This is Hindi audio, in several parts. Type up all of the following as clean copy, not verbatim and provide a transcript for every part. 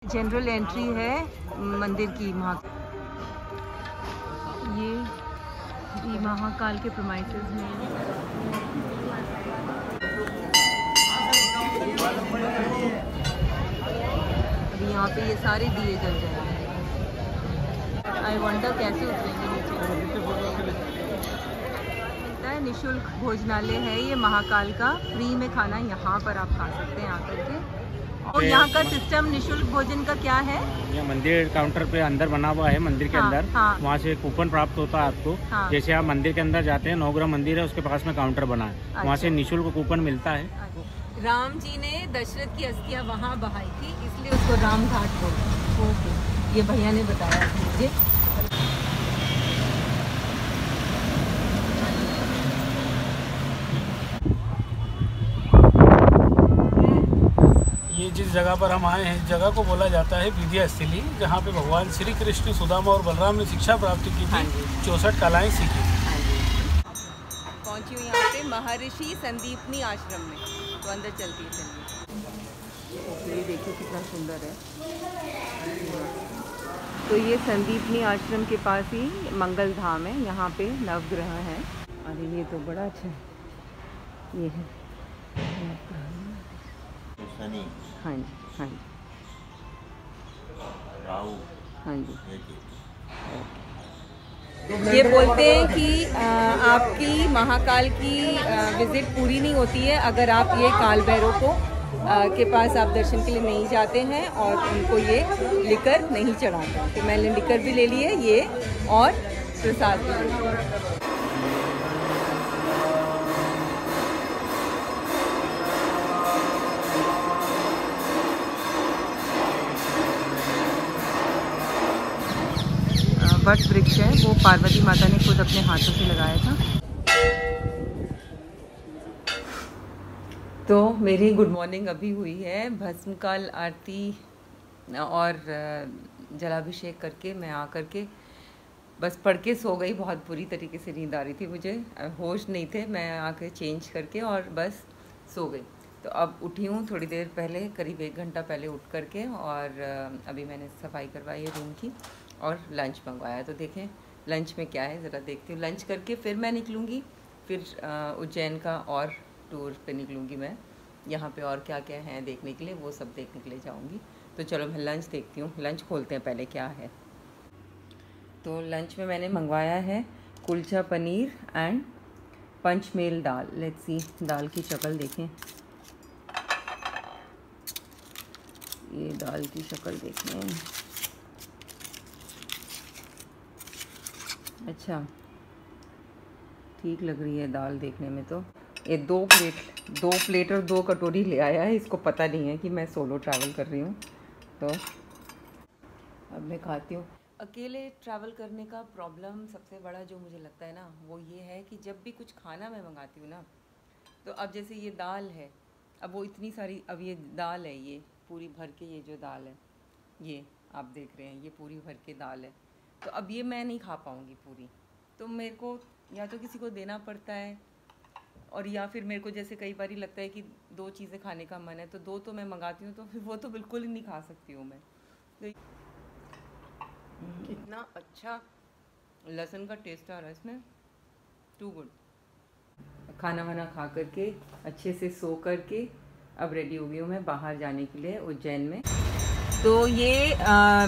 जनरल एंट्री है मंदिर की। ये महाकाल के प्रोमाइसेस में अभी यहाँ पे ये सारे दिए जल जाएंगे। आई वंडर कैसे उतरेंगे नीचे। मिलता है निःशुल्क भोजनालय है ये महाकाल का, फ्री में खाना यहाँ पर आप खा सकते हैं आकर के। और यहाँ का सिस्टम निःशुल्क भोजन का क्या है? ये मंदिर काउंटर पे अंदर बना हुआ है, मंदिर के अंदर। हाँ। वहाँ से कूपन प्राप्त होता है आपको। हाँ। जैसे आप मंदिर के अंदर जाते हैं, नवग्रह मंदिर है, उसके पास में काउंटर बना है। अच्छा। वहाँ से निःशुल्क कूपन मिलता है। राम जी ने दशरथ की अस्थियाँ वहाँ बहाई थी, इसलिए उसको राम घाट बोलते हैं। ओके, ये भैया ने बताया मुझे। ये जिस जगह पर हम आए हैं, इस जगह को बोला जाता है विद्या स्थली, जहाँ पे भगवान श्री कृष्ण, सुदामा और बलराम ने शिक्षा प्राप्त की थी। 64 कलाएं सीखी। पहुंची हूँ यहाँ पे महर्षि संदीपनी आश्रम में, तो अंदर चलती है। चलिए, ये देखिए कितना सुंदर है। तो ये संदीपनी आश्रम के पास ही मंगल धाम है, यहाँ पे नवग्रह हैं। अरे ये तो बड़ा अच्छा है। ये है शनि, हाँ जी, हाँ जी, राहु, हाँ जी। ये बोलते हैं कि आपकी महाकाल की विज़िट पूरी नहीं होती है अगर आप ये काल भैरव को के पास आप दर्शन के लिए नहीं जाते हैं और उनको ये लिकर नहीं चढ़ाते। तो मैंने लिकर भी ले ली है ये, और प्रसाद भी ले लिया। वट वृक्ष है, वो पार्वती माता ने खुद अपने हाथों से लगाया था। तो मेरी गुड मॉर्निंग अभी हुई है। भस्मकाल आरती और जलाभिषेक करके मैं आकर के बस पढ़ के सो गई। बहुत बुरी तरीके से नींद आ रही थी मुझे, होश नहीं थे। मैं आके चेंज करके और बस सो गई। तो अब उठी हूँ थोड़ी देर पहले, करीब 1 घंटा पहले उठ करके, और अभी मैंने सफाई करवाई है रूम की और लंच मंगवाया। तो देखें लंच में क्या है, ज़रा देखती हूँ। लंच करके फिर मैं निकलूँगी, फिर उज्जैन का और टूर पे निकलूँगी मैं। यहाँ पे और क्या क्या है देखने के लिए, वो सब देखने के लिए जाऊँगी। तो चलो मैं लंच देखती हूँ, लंच खोलते हैं पहले क्या है। तो लंच में मैंने मंगवाया है kulcha paneer and panchmel dal. Let's see दाल की शक्ल देखें। ये दाल की शक्ल देखें। अच्छा, ठीक लग रही है दाल देखने में। तो ये 2 प्लेट और 2 कटोरी ले आया है। इसको पता नहीं है कि मैं सोलो ट्रैवल कर रही हूँ। तो अब मैं खाती हूँ। अकेले ट्रैवल करने का प्रॉब्लम सबसे बड़ा जो मुझे लगता है ना, वो ये है कि जब भी कुछ खाना मैं मंगाती हूँ ना, तो अब जैसे ये दाल है, अब वो इतनी सारी, अब ये दाल है, ये पूरी भर के, ये जो दाल है, ये आप देख रहे हैं, ये पूरी भर के दाल है। तो अब ये मैं नहीं खा पाऊँगी पूरी। तो मेरे को या तो किसी को देना पड़ता है, और या फिर मेरे को जैसे कई बार लगता है कि 2 चीज़ें खाने का मन है, तो 2 तो मैं मंगाती हूँ, तो फिर वो तो बिल्कुल ही नहीं खा सकती हूँ मैं। तो इतना अच्छा लहसुन का टेस्ट आ रहा है इसमें, टू गुड। खाना वाना खा करके अच्छे से सो करके अब रेडी हो गई हूँ मैं बाहर जाने के लिए उज्जैन में। तो ये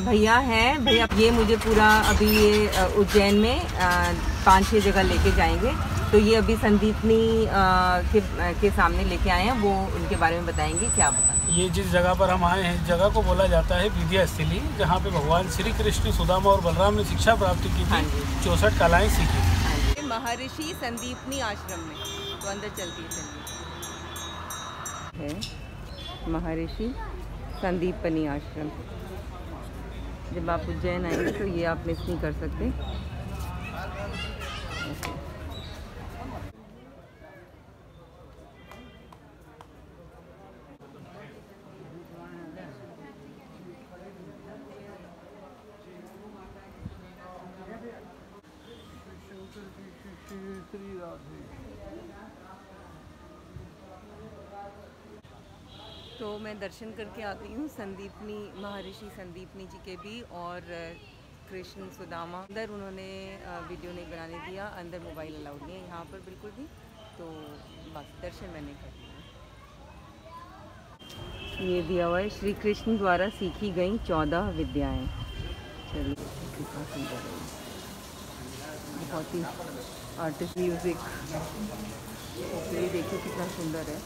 भैया हैं, भैया ये मुझे पूरा अभी ये उज्जैन में 5-6 जगह लेके जाएंगे। तो ये अभी संदीपनी के सामने लेके आए हैं, वो उनके बारे में बताएंगे। क्या बताएं? ये जिस जगह पर हम आए हैं, इस जगह को बोला जाता है विद्या स्थली, जहाँ पे भगवान श्री कृष्ण, सुदामा और बलराम ने शिक्षा प्राप्त की थी। 64 कलाएं सीखी। महर्षि संदीपनी आश्रम में, तो अंदर चलती है। महर्षि संदीपनी आश्रम। जब आप उज्जैन आएंगे तो ये आप मिस नहीं कर सकते। तो तो मैं दर्शन करके आ गई हूँ संदीपनी, महर्षि संदीपनी जी के भी, और कृष्ण सुदामा। अंदर उन्होंने वीडियो नहीं बनाने दिया, अंदर मोबाइल अलाउड नहीं है यहाँ पर बिल्कुल भी, तो बाकी दर्शन मैंने कर लिया। ये दिया हुआ है श्री कृष्ण द्वारा सीखी गई 14 विद्याएं। चलिए, कितना सुंदर है, बहुत ही आर्टिस्ट म्यूज़िक। ये देखिए कितना सुंदर है।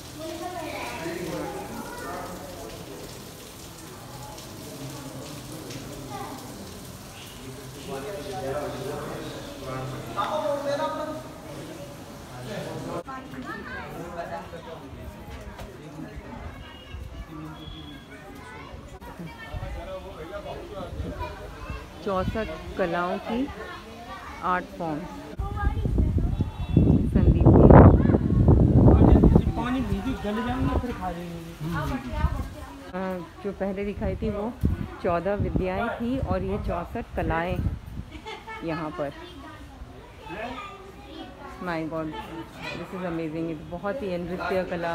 चौसठ कलाओं की आर्ट फॉर्म संदीप जो पहले दिखाई थी वो 14 विद्याएं थी, और ये 64 कलाएं यहाँ पर। My God, this is amazing. ये बहुत ही नृत्य कला,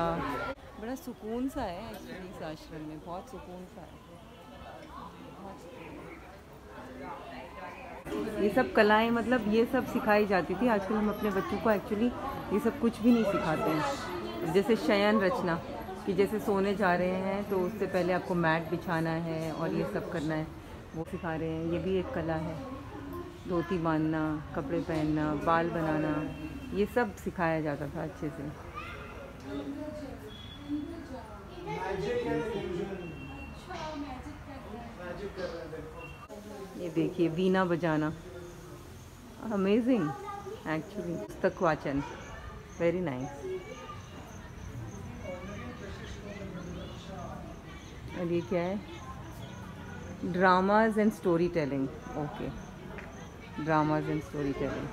बड़ा सुकून सा है एक्चुअली इस आश्रम में, बहुत सुकून सा है। ये सब कलाएं मतलब ये सब सिखाई जाती थी। आजकल हम अपने बच्चों को एक्चुअली ये सब कुछ भी नहीं सिखाते हैं। जैसे शयन रचना, कि जैसे सोने जा रहे हैं तो उससे पहले आपको मैट बिछाना है और ये सब करना है, वो सिखा रहे हैं। ये भी एक कला है। धोती बांधना, कपड़े पहनना, बाल बनाना, ये सब सिखाया जाता था अच्छे से। ये देखिए वीणा बजाना, अमेजिंग एक्चुअली। पुस्तक वाचन, वेरी नाइस। और ये क्या है? Dramas and story telling. Okay, dramas and story telling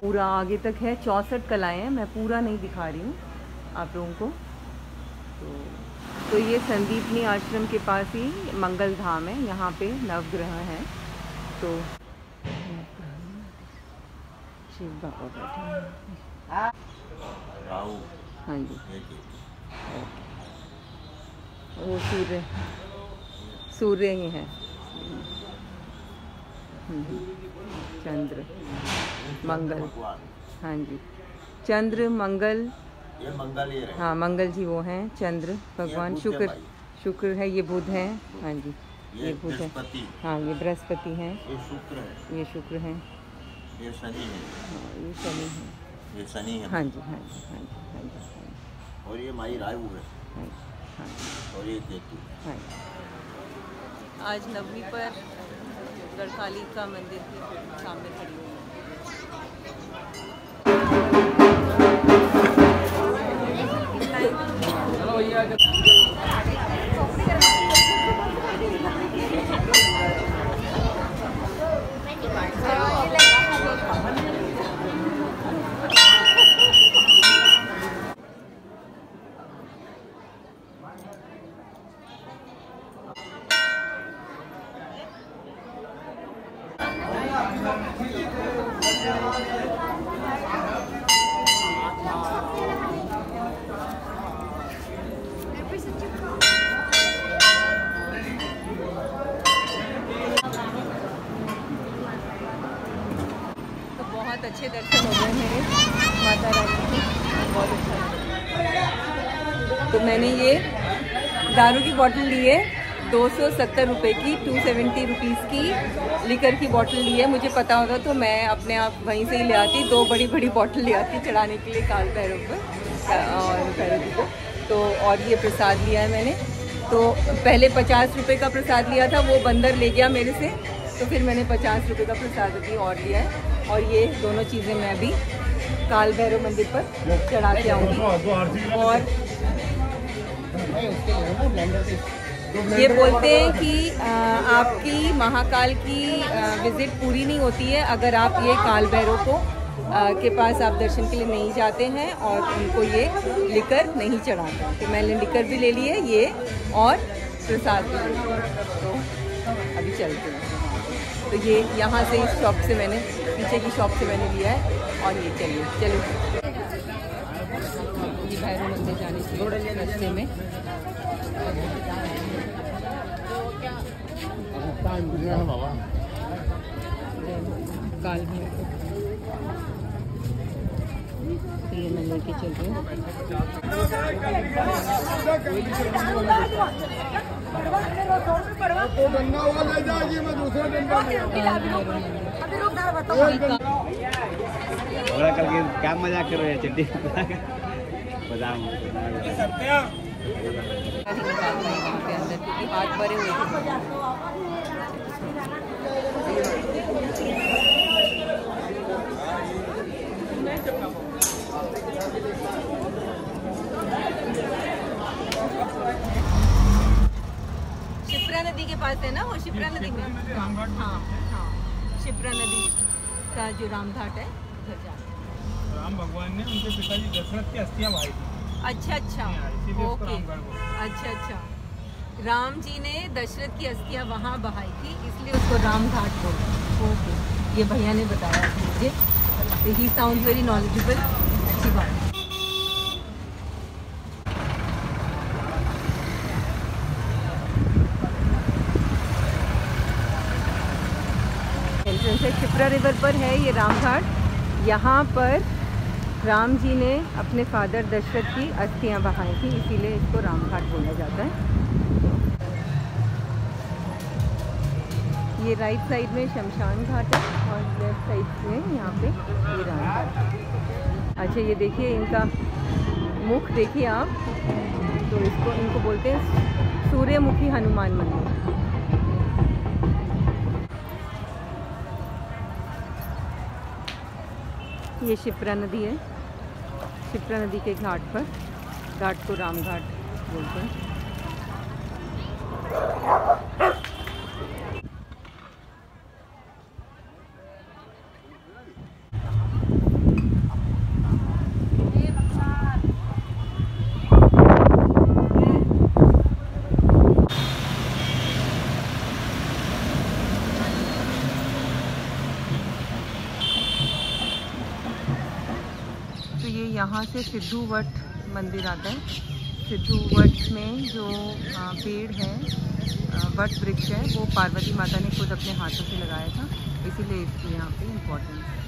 पूरा आगे तक है। 64 कलाएं हैं, मैं पूरा नहीं दिखा रही हूँ आप लोगों को। तो ये संदीपनी आश्रम के पास ही मंगल धाम है, यहाँ पे नवग्रह हैं। तो शिव बाबा बैठे हैं। हाँ जी, वो सूर्य ही है। चंद्र मंगल, हाँ जी, चंद्र मंगल, ये मंगल ही है। हाँ मंगल जी वो हैं, चंद्र भगवान। शुक्र है, ये बुध है। हाँ जी, ये बुध है। हाँ, ये बृहस्पति हैं। ये शुक्र है। ये शुक्र है। ये शनि है। हाँ, ये शनि है। ये शनि है। हाँ जी, हाँ जी, हाँ जी, हाँ जी, हाँ जी। और ये माई राहु है। हाँ जी, हाँ जी। और ये केतु। हाँ जी। आज नवमी पर गढ़काली का मंदिर के सामने खड़ी हूँ। बहुत अच्छे दर्शन हो गए मेरे माता रानी के, बहुत अच्छा। तो मैंने ये दारू की बोतल ली है 270 रुपये की, 270 रुपीज़ की लिकर की बोतल ली है। मुझे पता होता तो मैं अपने आप वहीं से ही ले आती, 2 बड़ी बड़ी बोतल ले आती चढ़ाने के लिए काल भैरव पर और भैरव जी को। तो और ये प्रसाद लिया है मैंने। तो पहले 50 रुपये का प्रसाद लिया था, वो बंदर ले गया मेरे से, तो फिर मैंने 50 रुपये का प्रसाद अभी और लिया है। और ये दोनों चीज़ें मैं अभी काल भैरव मंदिर पर चढ़ा के आऊँगी। और ये बोलते हैं कि आपकी महाकाल की विज़िट पूरी नहीं होती है अगर आप ये काल भैरव को के पास आप दर्शन के लिए नहीं जाते हैं और उनको ये लिकर नहीं चढ़ाते। तो मैंने लिकर भी ले ली है ये, और प्रसाद भी ले लिया। तो अभी चलते हैं। तो ये यहाँ से इस शॉप से मैंने, पीछे की शॉप से मैंने लिया है। और ये चलिए ये भैरव मंदिर जाने के रास्ते में काल भैरव तो ये मैं लेके चल रही हूँ। क्या मजाक कर रहे हैं चड्डी बादाम अंदर क्योंकि हाथ भरे हुए थे। शिप्रा नदी के पास है ना वो, शिप्रा नदी में, हाँ हाँ, शिप्रा नदी का जो रामघाट है उधर जाते। राम भगवान ने उनके पिताजी दशरथ की अस्थियां बहाई थी। अच्छा अच्छा, ओके, अच्छा अच्छा, राम जी ने दशरथ की अस्थियां वहाँ बहाई थी इसलिए उसको राम घाट बोलते। ओके, ये भैया ने बताया मुझे। ही साउंड वेरी नॉलेजेबल, अच्छी बात है। एंट्रेंस है, शिप्रा रिवर पर है ये राम घाट। यहाँ पर राम जी ने अपने फादर दशरथ की अस्थियां बहाई थी, इसीलिए इसको राम घाट बोला जाता है। ये राइट साइड में शमशान घाट है और लेफ्ट साइड में यहाँ पे ये राम घाट। अच्छा, ये देखिए इनका मुख देखिए आप, तो इनको बोलते हैं सूर्यमुखी हनुमान मंदिर। ये शिप्रा नदी है, शिप्रा नदी के घाट पर, घाट को राम घाट बोलते हैं। यहाँ से सिद्धू वट मंदिर आता है। सिद्धू वट में जो पेड़ है, वट वृक्ष है, वो पार्वती माता ने खुद अपने हाथों से लगाया था, इसीलिए इसकी यहाँ पे इम्पोर्टेंस है।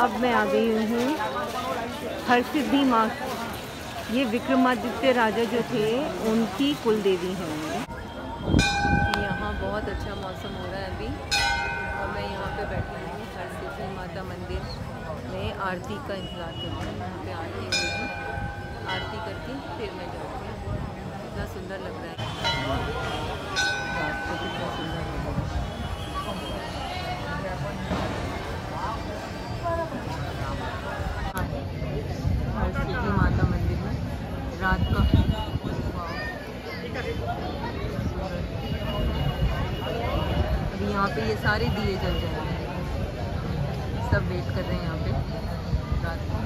अब मैं आ गई हूँ हरसिद्धि माँ। ये विक्रमादित्य राजा जो थे उनकी कुल देवी हैं। यहाँ बहुत अच्छा मौसम हो रहा है अभी और मैं यहाँ पे बैठी हूँ हरसिद्धि माता मंदिर में आरती का इंतज़ार कर रही हूँ। यहाँ पे आरती हुई है, आरती करके फिर मैं जाऊँगी। कितना सुंदर लग रहा है, रात को कितना सुंदर लग रहा है। हरसिद्धि माता मंदिर में रात का अभी यहाँ पे ये सारे दिए जल जाएंगे, सब वेट कर रहे हैं यहाँ पे रात को।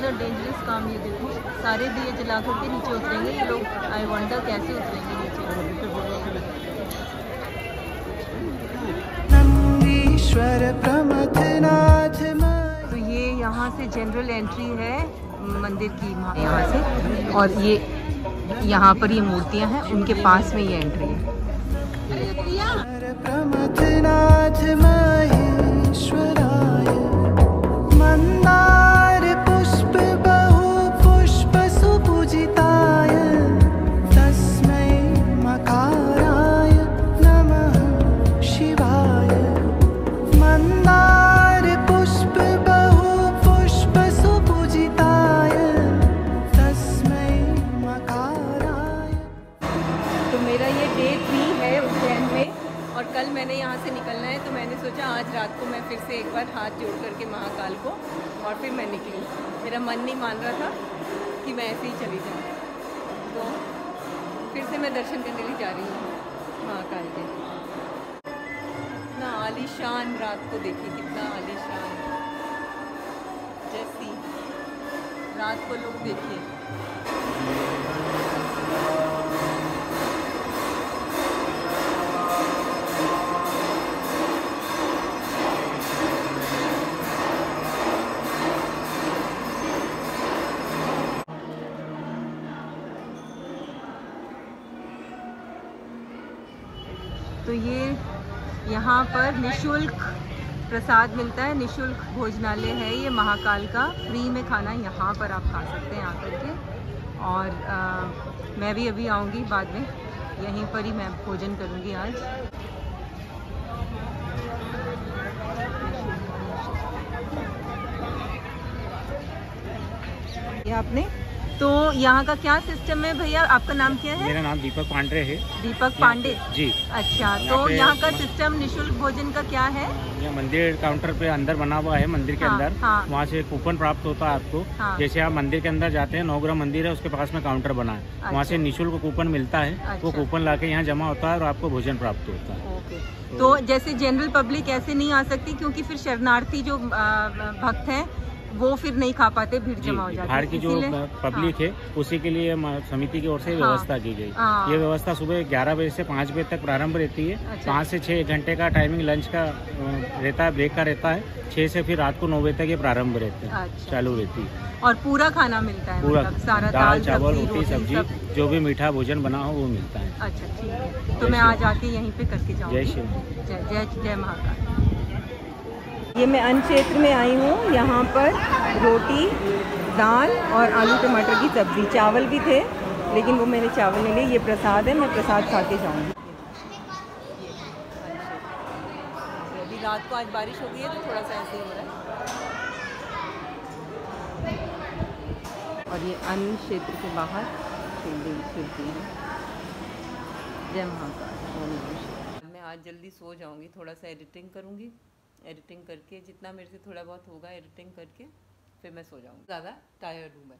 डेंजरस काम ये देखो, सारे दिए जला करके नीचे उतरेंगे ये लोग। आई वंडर कैसे उतरेंगे नीचे। तो ये यहाँ से जनरल एंट्री है मंदिर की, यहाँ से, और ये यहाँ पर ये मूर्तियाँ हैं, उनके पास में ये एंट्री है। मैंने यहाँ से निकलना है, तो मैंने सोचा आज रात को मैं फिर से एक बार हाथ जोड़ करके महाकाल को और फिर मैं निकली। मेरा मन नहीं मान रहा था कि मैं ऐसे ही चली जाऊँ, तो फिर से मैं दर्शन करने लिए जा रही हूँ महाकाल के। कितना आलीशान, रात को देखिए कितना आलीशान, जैसी रात को लोग देखिए। तो ये यहाँ पर निशुल्क प्रसाद मिलता है, निशुल्क भोजनालय है ये महाकाल का। फ्री में खाना यहाँ पर आप खा सकते हैं आकर के। और मैं भी अभी आऊँगी बाद में, यहीं पर ही मैं भोजन करूँगी आज। ये आपने तो यहाँ का क्या सिस्टम है भैया? आपका नाम क्या है? मेरा नाम दीपक पांडे है। दीपक पांडे जी। अच्छा, तो यहाँ का सिस्टम निशुल्क भोजन का क्या है? यहाँ मंदिर काउंटर पे अंदर बना हुआ है, मंदिर के अंदर वहाँ से कूपन प्राप्त होता है आपको। जैसे आप मंदिर के अंदर जाते हैं, नवग्रह मंदिर है, उसके पास में काउंटर बना है, वहाँ से निःशुल्क कूपन मिलता है। वो कूपन लाके यहाँ जमा होता है और आपको भोजन प्राप्त होता है। तो जैसे जनरल पब्लिक ऐसे नहीं आ सकती, क्योंकि फिर शरणार्थी जो भक्त हैं वो फिर नहीं खा पाते, भीड़ जमा हो जाती है। बाहर की जो पब्लिक है उसी के लिए समिति की ओर से व्यवस्था की गई। ये व्यवस्था सुबह 11 बजे से 5 बजे तक प्रारंभ रहती है। 5 से 6 घंटे का टाइमिंग लंच का रहता है, ब्रेक का रहता है। 6 से फिर रात को 9 बजे तक ये प्रारंभ रहते हैं, चालू रहती है। और पूरा खाना मिलता है? पूरा मतलब सारा दाल चावल रोटी सब्जी जो भी मीठा भोजन बना हो वो मिलता है। अच्छा, ठीक है। तो मैं आज आके यहीं पे करके जाऊँगी। जय श्री जय महाकाल। ये मैं अन्न क्षेत्र में आई हूँ। यहाँ पर रोटी, दाल और आलू टमाटर की सब्ज़ी, चावल भी थे लेकिन वो मैंने चावल नहीं लिए। ये प्रसाद है, मैं प्रसाद खा के जाऊँगी। अभी रात को आज बारिश हो गई है तो थोड़ा सा ऐसे ही हो रहा है। और ये अन्न क्षेत्र के बाहर बिल्डिंग चलती है। जय महाकाल। मैं आज जल्दी सो जाऊँगी, थोड़ा सा एडिटिंग करूँगी। एडिटिंग करके जितना मेरे से थोड़ा बहुत होगा एडिटिंग करके फिर मैं सो जाऊँगी। ज़्यादा टायर्ड हूँ मैं।